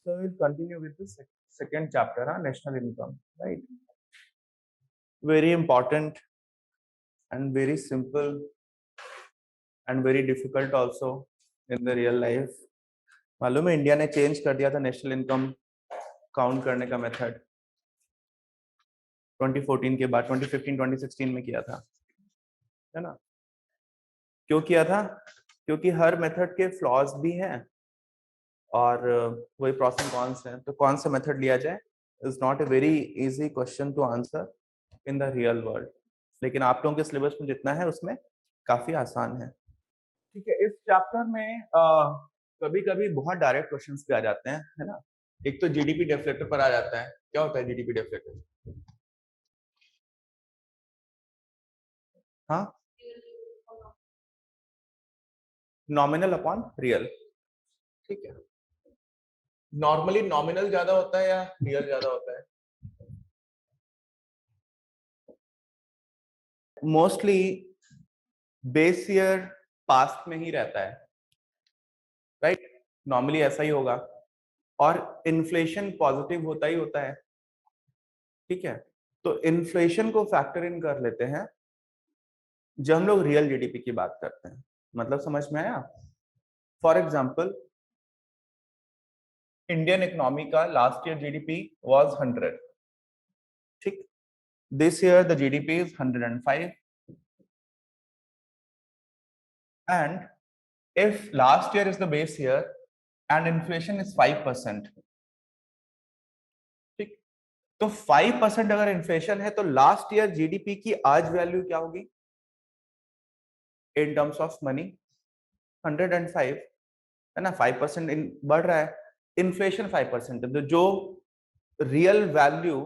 So we'll continue with the second chapter, national income, right? Very important and very simple and very difficult also in the real life. मालूम है India ने change कर दिया था national income count करने का method 2014 के बाद 2015 2016 में किया था, है ना? क्यों किया था? क्योंकि हर मेथड के फ्लॉज भी हैं और वही प्रॉस एंड कॉन्स हैं, तो कौन सा मेथड लिया जाए is not a very easy question to answer in the real world, लेकिन आप लोगों के सिलेबस में जितना है उसमें काफी आसान है। ठीक है, इस चैप्टर में कभी कभी बहुत डायरेक्ट क्वेश्चंस भी आ जाते हैं, है ना? एक तो जीडीपी डेफलेटर पर आ जाता है। क्या होता है जीडीपी डेफलेटर? हाँ, नॉमिनल अपॉन रियल। ठीक है, नॉर्मली नॉमिनल ज्यादा होता है या रियल ज्यादा होता है? मोस्टली बेस ईयर पास्ट में ही रहता है, राइट? नॉर्मली ऐसा ही होगा, और इन्फ्लेशन पॉजिटिव होता ही होता है। ठीक है, तो इन्फ्लेशन को फैक्टर इन कर लेते हैं जब हम लोग रियल जीडीपी की बात करते हैं। मतलब समझ में आया? फॉर एग्जाम्पल, इंडियन इकोनॉमी का लास्ट ईयर जीडीपी वाज 100। ठीक, this year the GDP is 105, and if last year is the base year and inflation is 5%, ठीक, तो 5% अगर इन्फ्लेशन है तो लास्ट ईयर जीडीपी की आज वैल्यू क्या होगी इन टर्म्स ऑफ मनी? 105, है ना? 5% बढ़ रहा है, इन्फ्लेशन 5% है, तो जो रियल वैल्यू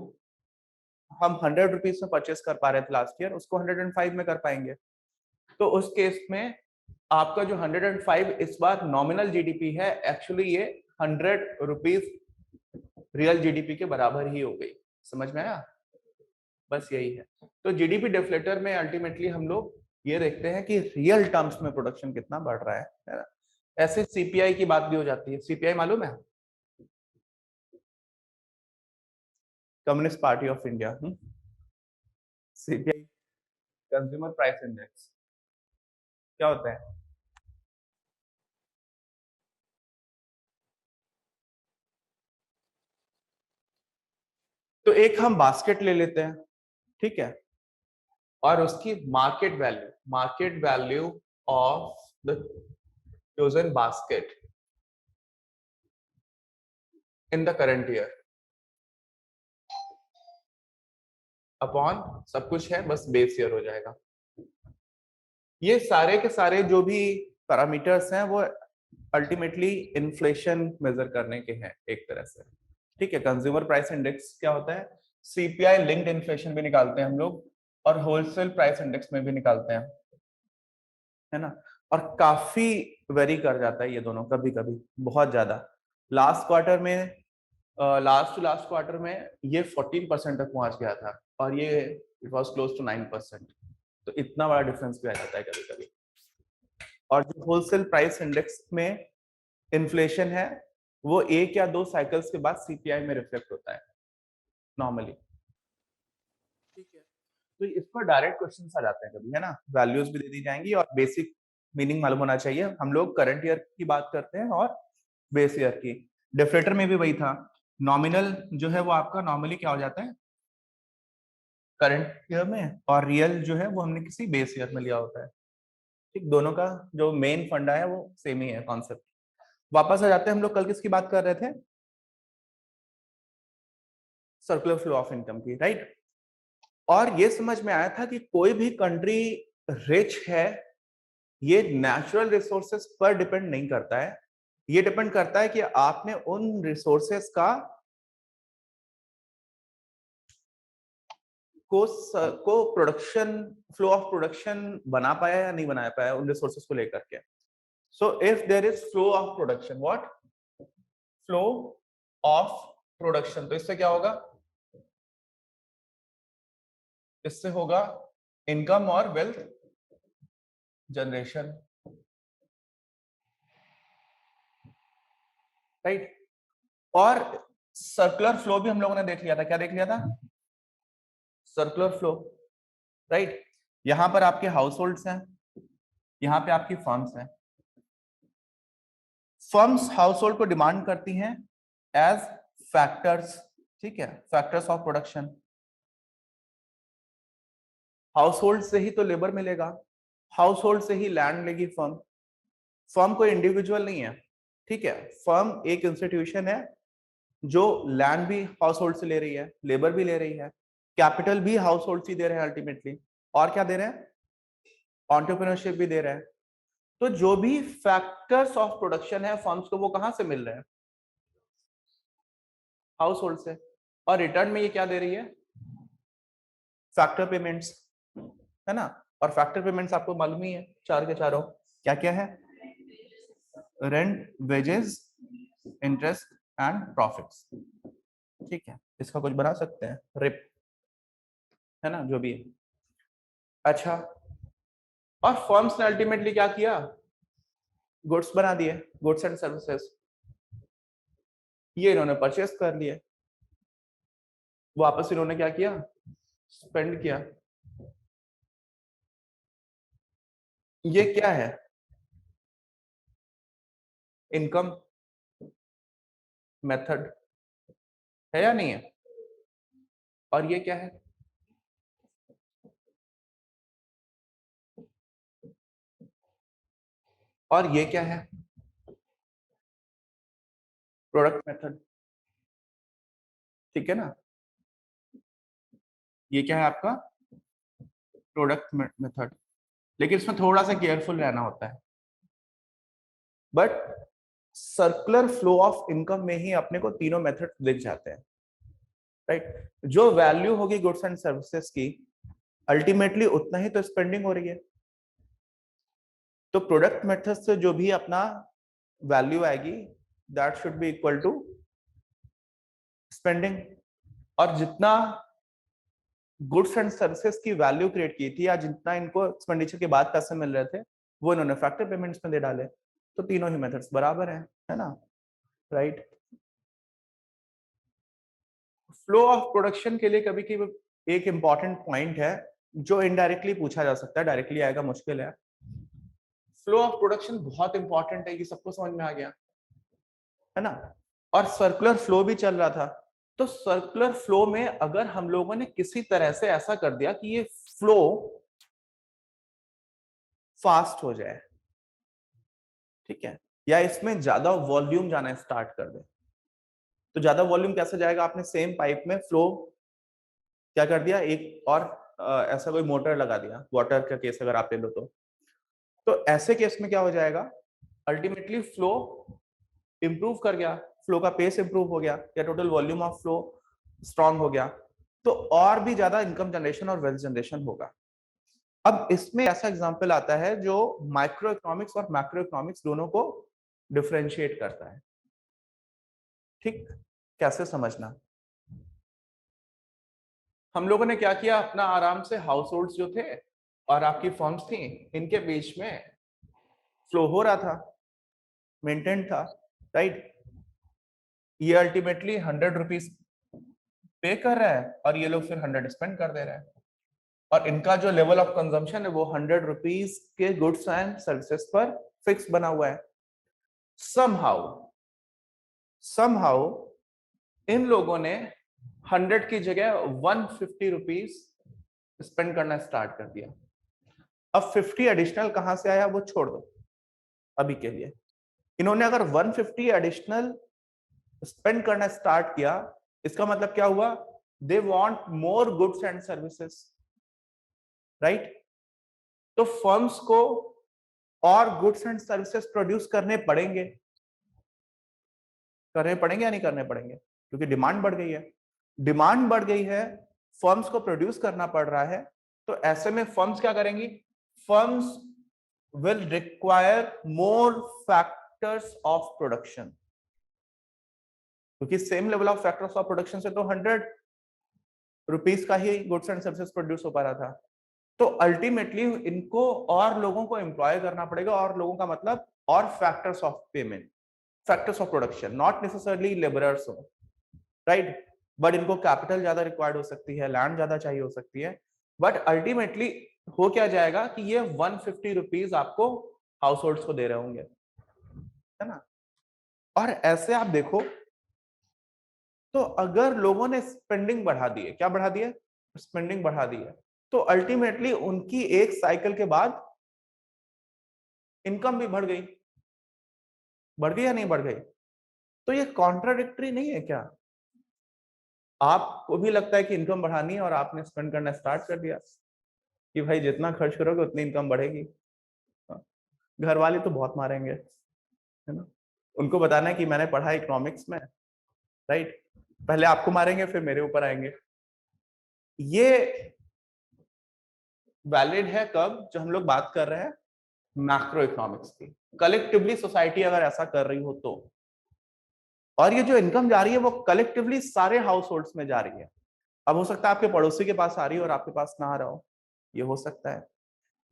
हम 100 रुपीज में परचेस कर पा रहे थे लास्ट ईयर, उसको 105 में कर पाएंगे। तो उस केस में आपका जो 105 इस बार नॉमिनल जीडीपी है, एक्चुअली ये 100 रुपीज रियल जीडीपी के बराबर ही हो गई। समझ में आया? बस यही है। तो जीडीपी डेफलेटर में अल्टीमेटली हम लोग ये देखते हैं कि रियल टर्म्स में प्रोडक्शन कितना बढ़ रहा है ना? ऐसे सीपीआई की बात भी हो जाती है। सीपीआई मालूम है? Communist party of India. CPI, consumer price index, क्या होता है? तो एक हम बास्केट ले लेते हैं, ठीक है, और उसकी market value of the chosen basket in the current year upon सब कुछ है, बस बेस ईयर हो जाएगा। ये सारे के सारे जो भी पैरामीटर्स हैं वो अल्टीमेटली इन्फ्लेशन मेजर करने के हैं एक तरह से। ठीक है, कंज्यूमर प्राइस इंडेक्स क्या होता है? सीपीआई लिंक्ड इन्फ्लेशन भी निकालते हैं हम लोग, और होलसेल प्राइस इंडेक्स में भी निकालते हैं, है ना? और काफी वेरी कर जाता है ये दोनों, कभी कभी बहुत ज्यादा। लास्ट क्वार्टर में, लास्ट टू लास्ट क्वार्टर में ये 14% तक पहुंच गया था, और ये इट वाज क्लोज टू 9%। तो इतना बड़ा डिफरेंस भी आ जाता है कभी कभी। और जो होलसेल प्राइस इंडेक्स में इन्फ्लेशन है, वो एक या दो साइकिल्स के बाद सीपीआई में रिफ्लेक्ट होता है नॉर्मली। ठीक है, तो इस पर डायरेक्ट क्वेश्चन आ जाते हैं कभी, है ना? वैल्यूज भी दे दी जाएंगी और बेसिक मीनिंग मालूम होना चाहिए। हम लोग करंट ईयर की बात करते हैं और बेस ईयर की। डेफलेटर में भी वही था, नॉमिनल जो है वो आपका नॉर्मली क्या हो जाता है करंट ईयर में, और रियल जो है वो हमने किसी बेस ईयर में लिया होता है। ठीक, दोनों का जो मेन फंडा है वो सेम ही है कॉन्सेप्ट। वापस आ जाते हैं हम लोग, कल किसकी बात कर रहे थे? सर्कुलर फ्लो ऑफ इनकम की, राइट? और ये समझ में आया था कि कोई भी कंट्री रिच है, ये नेचुरल रिसोर्सेस पर डिपेंड नहीं करता है, ये डिपेंड करता है कि आपने उन रिसोर्सेस का को प्रोडक्शन, फ्लो ऑफ प्रोडक्शन बना पाया या नहीं बना पाया उन रिसोर्सेस को लेकर के। So if there is flow of production, what? Flow of production, तो इससे क्या होगा? इससे होगा इनकम और वेल्थ जनरेशन, राइट? और सर्कुलर फ्लो भी हम लोगों ने देख लिया था, क्या देख लिया था? Circular flow, right. यहां पर आपके हाउस होल्ड्स हैं, यहां पे आपकी फर्म्स हैं। फर्म्स हाउस होल्ड को डिमांड करती हैं एज फैक्टर्स, ठीक है, factors of production. House hold से ही तो लेबर मिलेगा, हाउस होल्ड से ही लैंड लेगी फर्म। फर्म कोई इंडिविजुअल नहीं है, ठीक है। फर्म एक इंस्टीट्यूशन है जो लैंड भी हाउस होल्ड से ले रही है, लेबर भी ले रही है, कैपिटल भी हाउस होल्ड से दे रहे हैं अल्टीमेटली, और क्या दे रहे हैं? एंटरप्रेन्योरशिप भी दे रहे हैं। तो जो भी फैक्टर्स ऑफ प्रोडक्शन है फर्म्स को, वो कहां से मिल रहे हैं? हाउस होल्ड से। और रिटर्न में ये क्या दे रही है? फैक्टर पेमेंट्स, है ना। और फैक्टर पेमेंट्स आपको मालूम ही है, चार के चारों क्या क्या है? Rent, wages, interest and profits, ठीक है। इसका कुछ बना सकते हैं, रिप, है ना, जो भी है। अच्छा, और फर्म्स ने अल्टीमेटली क्या किया? गुड्स बना दिए, गुड्स एंड सर्विसेज। ये इन्होंने परचेस कर लिए, वापस इन्होंने क्या किया? स्पेंड किया। ये क्या है? इनकम मेथड है या नहीं है? और ये क्या है? और ये क्या है? प्रोडक्ट मेथड, ठीक है ना। ये क्या है आपका? Product method. लेकिन इसमें थोड़ा सा केयरफुल रहना होता है। But circular flow of income में ही अपने को तीनों मेथड दिख जाते हैं, राइट। जो वैल्यू होगी गुड्स एंड सर्विसेज की, अल्टीमेटली उतना ही तो स्पेंडिंग हो रही है। तो प्रोडक्ट मेथड से जो भी अपना वैल्यू आएगी, that should be equal to spending. और जितना गुड्स एंड सर्विसेज की वैल्यू क्रिएट की थी, या जितना इनको एक्सपेंडिचर के बाद पैसे मिल रहे थे, वो इन्होंने फैक्टर पेमेंट्स में दे डाले। तो तीनों ही मेथड्स बराबर हैं, है ना, राइट। फ्लो ऑफ प्रोडक्शन के लिए कभी कभी एक इंपॉर्टेंट पॉइंट है जो इनडायरेक्टली पूछा जा सकता है, डायरेक्टली आएगा मुश्किल है। फ्लो ऑफ प्रोडक्शन बहुत इंपॉर्टेंट है, कि सबको समझ में आ गया, है ना। और सर्कुलर फ्लो भी चल रहा था। तो सर्कुलर फ्लो में अगर हम लोगों ने किसी तरह से ऐसा कर दिया कि ये फ्लो फास्ट हो जाए, ठीक है, या इसमें ज्यादा वॉल्यूम जाना स्टार्ट कर दे, तो ज्यादा वॉल्यूम कैसे जाएगा? आपने सेम पाइप में फ्लो क्या कर दिया, एक और ऐसा कोई मोटर लगा दिया, वाटर का केस अगर आप ले लो तो ऐसे केस में क्या हो जाएगा? अल्टीमेटली फ्लो इंप्रूव कर गया, फ्लो का पेस इंप्रूव हो गया, या total volume of flow strong हो गया, तो और भी ज्यादा इनकम जनरेशन और वेल्थ जनरेशन होगा। अब इसमें ऐसा एग्जांपल आता है जो माइक्रो इकोनॉमिक्स और मैक्रो इकोनॉमिक्स दोनों को डिफरेंशिएट करता है, ठीक। कैसे समझना? हम लोगों ने क्या किया, अपना आराम से हाउस होल्ड्स जो थे और आपकी फर्म्स थी, इनके बीच में फ्लो हो रहा था, मेंटेन था, राइट। ये अल्टीमेटली 100 रुपीज पे कर रहा है और ये लोग फिर 100 स्पेंड कर दे रहे हैं, और इनका जो लेवल ऑफ कंजम्पशन है वो 100 रुपीज के गुड्स एंड सर्विसेज पर फिक्स बना हुआ है। समहाउ इन लोगों ने 100 की जगह 150 रुपीज स्पेंड करना स्टार्ट कर दिया। अब 50 एडिशनल कहां से आया वो छोड़ दो अभी के लिए। इन्होंने अगर 150 एडिशनल स्पेंड करना स्टार्ट किया, इसका मतलब क्या हुआ? They want more goods and services, right. तो फर्म्स को और गुड्स एंड सर्विसेज प्रोड्यूस करने पड़ेंगे या नहीं करने पड़ेंगे? क्योंकि डिमांड बढ़ गई है, डिमांड बढ़ गई है, फर्म्स को प्रोड्यूस करना पड़ रहा है। तो ऐसे में फर्म्स क्या करेंगी? Firms will require more factors of production, क्योंकि same level of factors of production से तो 100 रुपीज का ही गुड्स एंड सर्विसेज प्रोड्यूस हो पा रहा था। तो अल्टीमेटली इनको और लोगों को एम्प्लॉय करना पड़ेगा, और लोगों का मतलब और factors of payment, factors of production, not necessarily labourers हो, राइट, बट इनको कैपिटल ज्यादा रिक्वायर्ड हो सकती है, लैंड ज्यादा चाहिए हो सकती है, बट अल्टीमेटली हो क्या जाएगा कि ये 150 रुपीज आपको हाउस होल्ड्स को दे रहे होंगे, है ना। और ऐसे आप देखो तो अगर लोगों ने स्पेंडिंग बढ़ा दी है, क्या बढ़ा दी है, स्पेंडिंग बढ़ा दी है, तो अल्टीमेटली उनकी एक साइकिल के बाद इनकम भी बढ़ गई या नहीं बढ़ गई। तो ये कॉन्ट्राडिक्टरी नहीं है क्या? आपको भी लगता है कि इनकम बढ़ानी है और आपने स्पेंड करना स्टार्ट कर दिया कि भाई जितना खर्च करोगे उतनी इनकम बढ़ेगी। घर वाले तो बहुत मारेंगे, है ना, उनको बताना है कि मैंने पढ़ा इकोनॉमिक्स में, राइट, पहले आपको मारेंगे फिर मेरे ऊपर आएंगे। ये वैलिड है कब, जब हम लोग बात कर रहे हैं मैक्रो इकोनॉमिक्स की, कलेक्टिवली सोसाइटी अगर ऐसा कर रही हो तो, और ये जो इनकम जा रही है वो कलेक्टिवली सारे हाउस होल्ड्स में जा रही है। अब हो सकता है आपके पड़ोसी के पास आ रही हो और आपके पास ना आ रहा हो, ये हो सकता है।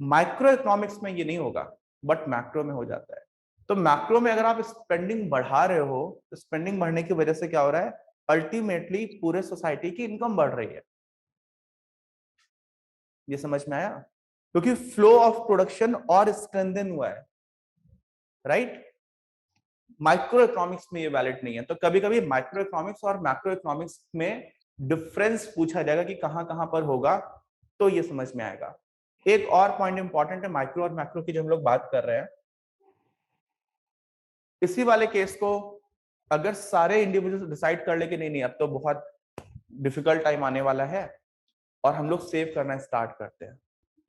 माइक्रो इकोनॉमिक्स में ये नहीं होगा, बट मैक्रो में हो जाता है। तो मैक्रो में अगर आप स्पेंडिंग बढ़ा रहे हो, तो स्पेंडिंग बढ़ने की वजह से क्या हो रहा है, अल्टीमेटली पूरे सोसाइटी की इनकम बढ़ रही है। ये समझ में आया? क्योंकि फ्लो ऑफ प्रोडक्शन और स्ट्रेंथन हुआ है, राइट। माइक्रो इकोनॉमिक्स में ये वैलिड नहीं है। तो कभी कभी माइक्रो इकोनॉमिक्स और मैक्रो इकोनॉमिक्स में डिफरेंस पूछा जाएगा कि कहां कहां पर होगा, तो ये समझ में आएगा। एक और पॉइंट इंपॉर्टेंट है माइक्रो और मैक्रो की, जो हम लोग बात कर रहे हैं, इसी वाले केस को अगर सारे इंडिविजुअल्स डिसाइड कर ले कि नहीं नहीं अब तो बहुत डिफिकल्ट टाइम आने वाला है और हम लोग सेव करना स्टार्ट करते हैं,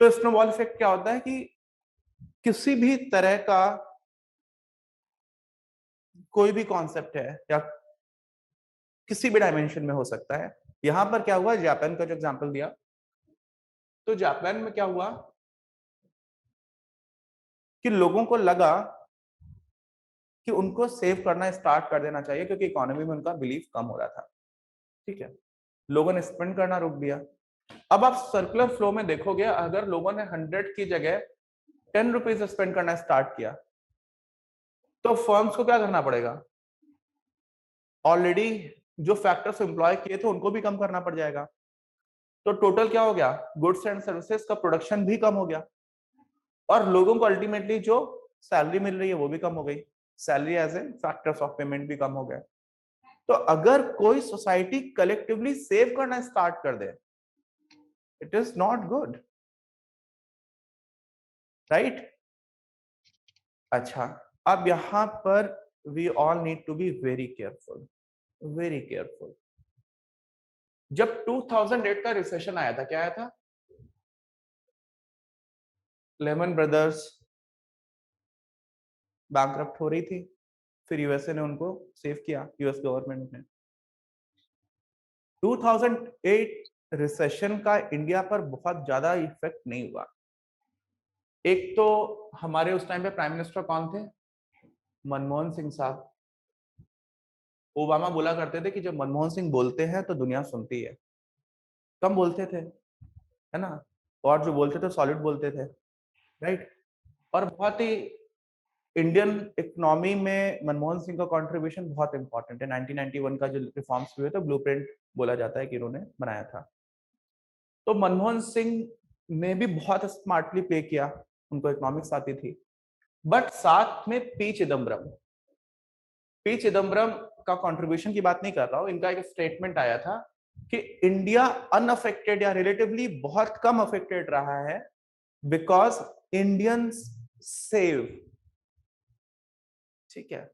तो स्नोबॉल इफेक्ट क्या होता है कि किसी भी तरह का कोई भी कॉन्सेप्ट है या किसी भी डायमेंशन में हो सकता है। यहां पर क्या हुआ, जापान का जो एग्जांपल दिया, तो जापान में क्या हुआ कि लोगों को लगा कि उनको सेव करना स्टार्ट कर देना चाहिए क्योंकि इकोनॉमी में उनका बिलीफ कम हो रहा था, ठीक है, लोगों ने स्पेंड करना रोक दिया। अब आप सर्कुलर फ्लो में देखोगे, अगर लोगों ने 100 की जगह 10 रुपीज स्पेंड करना स्टार्ट किया, तो फर्म्स को क्या करना पड़ेगा, ऑलरेडी जो फैक्टर्स एम्प्लॉय किए थे उनको भी कम करना पड़ जाएगा। तो टोटल क्या हो गया, गुड्स एंड सर्विसेज का प्रोडक्शन भी कम हो गया, और लोगों को अल्टीमेटली जो सैलरी मिल रही है वो भी कम हो गई, salary as a factors of payment भी कम हो गए। तो अगर कोई सोसाइटी कलेक्टिवली सेव करना स्टार्ट कर दे, it is not good, right. अच्छा, अब यहां पर we all need to be very careful, very careful. जब 2008 का रिसेशन आया था, क्या आया था, लेमन ब्रदर्स बैंकरप्ट हो रही थी, फिर यूएसए ने उनको सेव किया, यूएस गवर्नमेंट ने। 2008 रिसेशन का इंडिया पर बहुत ज्यादा इफेक्ट नहीं हुआ। एक तो हमारे उस टाइम पे प्राइम मिनिस्टर कौन थे, मनमोहन सिंह साहब। ओबामा बोला करते थे कि जब मनमोहन सिंह बोलते हैं तो दुनिया सुनती है, कम बोलते थे, है ना, और जो बोलते थे सॉलिड बोलते थे, राइट। और बहुत ही इंडियन इकोनॉमी में मनमोहन सिंह का कंट्रीब्यूशन बहुत इंपॉर्टेंट है। 1991 का जो रिफॉर्म्स हुए थे, ब्लूप्रिंट बोला जाता है कि इन्होंने बनाया था। तो मनमोहन सिंह ने भी बहुत स्मार्टली प्ले किया, उनको इकोनॉमिक्स आती थी। बट साथ में पी चिदम्बरम का कंट्रीब्यूशन की बात नहीं कर रहा हूं, इनका एक स्टेटमेंट आया था कि इंडिया अनअफेक्टेड या रिलेटिवली बहुत कम अफेक्टेड रहा है बिकॉज इंडियंस सेव, ठीक है।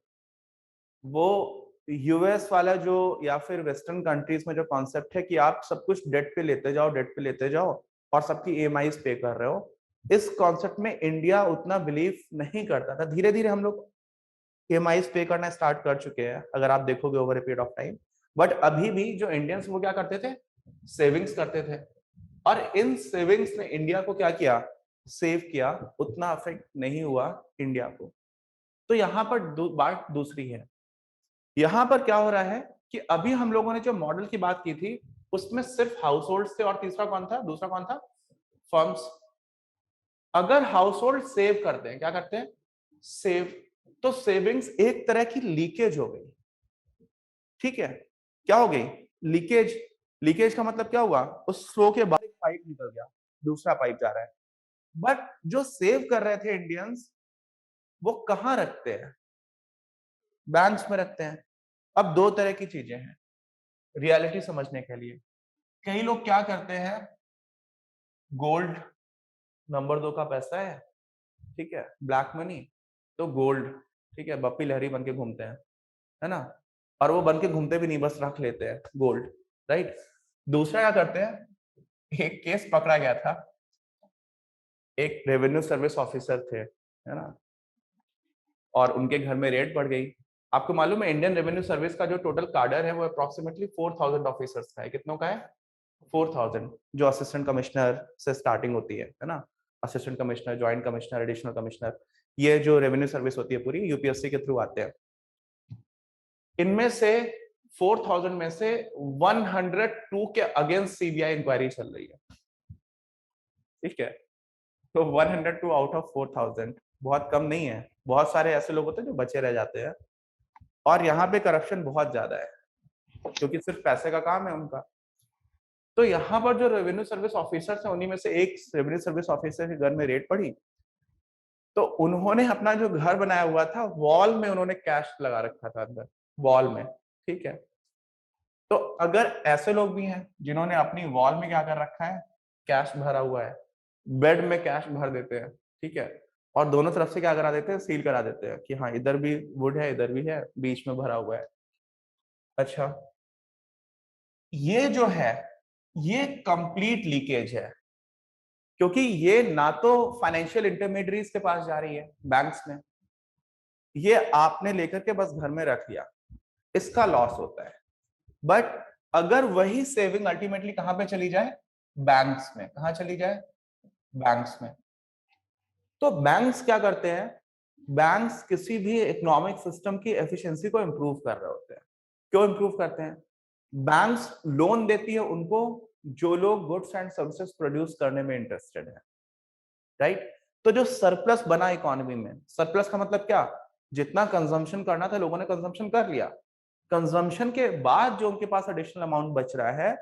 वो यूएस वाला जो, या फिर वेस्टर्न कंट्रीज में जो कॉन्सेप्ट है कि आप सब कुछ डेट पे लेते जाओ, डेट पे लेते जाओ और सबकी ईएमआईज पे कर रहे हो, इस कॉन्सेप्ट में इंडिया उतना बिलीव नहीं करता था। धीरे धीरे हम लोग ईएमआईज पे करना स्टार्ट कर चुके हैं, अगर आप देखोगे over a period of time. But अभी भी जो इंडियंस वो क्या करते थे, सेविंग्स करते थे, और इन सेविंग्स ने इंडिया को क्या किया, सेव किया, उतना अफेक्ट नहीं हुआ इंडिया को। तो यहाँ पर बात दूसरी है। यहां पर क्या हो रहा है कि अभी हम लोगों ने जो मॉडल की बात की थी उसमें सिर्फ हाउस होल्ड थे, और तीसरा कौन था, दूसरा कौन था, फर्म्स। अगर हाउस होल्ड सेव करते हैं, क्या करते हैं, सेव, तो सेविंग्स एक तरह की लीकेज हो गई, ठीक है। क्या हो गई? लीकेज। लीकेज का मतलब क्या हुआ? उस फ्लो के बाद एक पाइप निकल गया, दूसरा पाइप जा रहा है। बट जो सेव कर रहे थे इंडियंस, वो कहाँ रखते हैं? बैंक्स में रखते हैं। अब दो तरह की चीजें हैं रियलिटी समझने के लिए। कई लोग क्या करते हैं, गोल्ड नंबर 2 का पैसा है, ठीक है, ब्लैक मनी, तो गोल्ड, ठीक है, बप्पी लहरी बन के घूमते हैं, है ना। और वो बन के घूमते भी नहीं, बस रख लेते हैं गोल्ड, राइट। दूसरा क्या करते हैं, एक केस पकड़ा गया था, एक रेवेन्यू सर्विस ऑफिसर थे, है ना, और उनके घर में रेड पड़ गई। आपको मालूम है इंडियन रेवेन्यू सर्विस का जो टोटल कार्डर है वो अप्रोक्सीमेटली 4000 ऑफिसर्स का है। कितनों का है? 4000, जो असिस्टेंट कमिश्नर से स्टार्टिंग होती है ना, assistant commissioner, joint commissioner, additional commissioner, ये जो रेवेन्यू सर्विस होती है पूरी यूपीएससी के थ्रू आते हैं। इनमें से 4000 में से 102 के अगेंस्ट सीबीआई इंक्वायरी चल रही है, ठीक है। तो 102 आउट ऑफ 4000 बहुत कम नहीं है। बहुत सारे ऐसे लोग होते हैं जो बचे रह जाते हैं, और यहाँ पे करप्शन बहुत ज्यादा है क्योंकि सिर्फ पैसे का काम है उनका। तो यहाँ पर जो रेवेन्यू सर्विस ऑफिसर्स हैं, उन्हीं में से एक रेवेन्यू सर्विस ऑफिसर के घर में रेड पड़ी, तो उन्होंने अपना जो घर बनाया हुआ था, वॉल में उन्होंने कैश लगा रखा था अंदर, वॉल में, ठीक है। तो अगर ऐसे लोग भी हैं जिन्होंने अपनी वॉल में क्या कर रखा है, कैश भरा हुआ है, बेड में कैश भर देते हैं, ठीक है, और दोनों तरफ से क्या करा देते हैं, सील करा देते हैं कि हाँ इधर भी वुड है, इधर भी है, बीच में भरा हुआ है। अच्छा, ये जो है, ये कंप्लीट लीकेज है, क्योंकि ये ना तो फाइनेंशियल इंटरमीडियरीज के पास जा रही है बैंक्स में, ये आपने लेकर के बस घर में रख लिया, इसका लॉस होता है। बट अगर वही सेविंग अल्टीमेटली कहां पे चली जाए, बैंक्स में, कहां चली जाए, बैंक्स में, तो बैंक्स क्या करते हैं, बैंक्स किसी भी इकोनॉमिक सिस्टम की एफिशिएंसी को इंप्रूव कर रहे होते हैं। क्यों इंप्रूव करते हैं? बैंक्स लोन देती है उनको जो लोग गुड्स एंड सर्विसेज प्रोड्यूस करने में इंटरेस्टेड है, राइट। तो जो सरप्लस बना इकोनॉमी में, सरप्लस का मतलब क्या, जितना कंजम्पशन करना था लोगों ने कंजम्पशन कर लिया, कंजम्पशन के बाद जो उनके पास एडिशनल अमाउंट बच रहा है,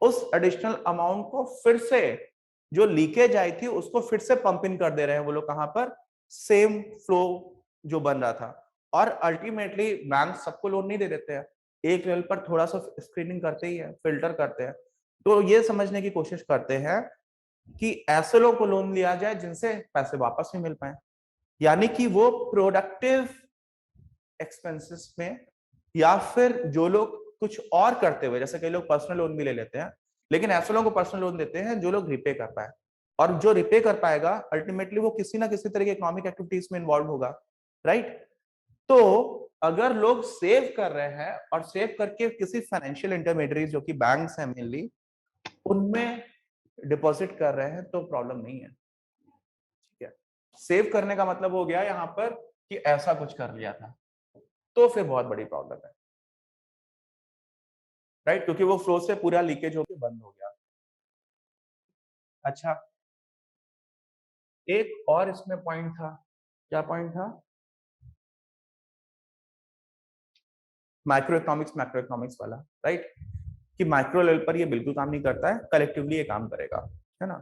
उस एडिशनल अमाउंट को फिर से, जो लीकेज आई थी उसको फिर से पंप इन कर दे रहे हैं वो लोग, कहां पर, सेम फ्लो जो बन रहा था। और अल्टीमेटली बैंक सबको लोन नहीं दे देते हैं, एक लेवल पर थोड़ा सा स्क्रीनिंग करते ही है, फिल्टर करते हैं। तो ये समझने की कोशिश करते हैं कि ऐसे लोगों को लोन लिया जाए जिनसे पैसे वापस नहीं मिल पाए, यानी कि वो प्रोडक्टिव एक्सपेंसेस में, या फिर जो लोग कुछ और करते हुए, जैसे कई लोग पर्सनल लोन भी ले लेते हैं, लेकिन ऐसे लोगों को पर्सनल लोन देते हैं जो लोग रिपे कर पाए, और जो रिपे कर पाएगा अल्टीमेटली वो किसी ना किसी तरह की इकोनॉमिक एक्टिविटीज में इन्वॉल्व होगा, राइट। तो अगर लोग सेव कर रहे हैं और सेव करके किसी फाइनेंशियल इंटरमीडियरी जो कि बैंक्स हैं मेनली, उनमें डिपॉजिट कर रहे हैं तो प्रॉब्लम नहीं है, ठीक है। सेव करने का मतलब हो गया यहाँ पर कि ऐसा कुछ कर लिया था, तो फिर बहुत बड़ी प्रॉब्लम है, राइट, क्योंकि वो फ्लो से पूरा लीकेज होकर बंद हो गया। अच्छा, एक और इसमें पॉइंट था, क्या पॉइंट था, माइक्रो इकोनॉमिक्स, मैक्रो इकोनॉमिक्स वाला, राइट, कि माइक्रो लेवल पर ये बिल्कुल काम नहीं करता है, कलेक्टिवली ये काम करेगा, है ना।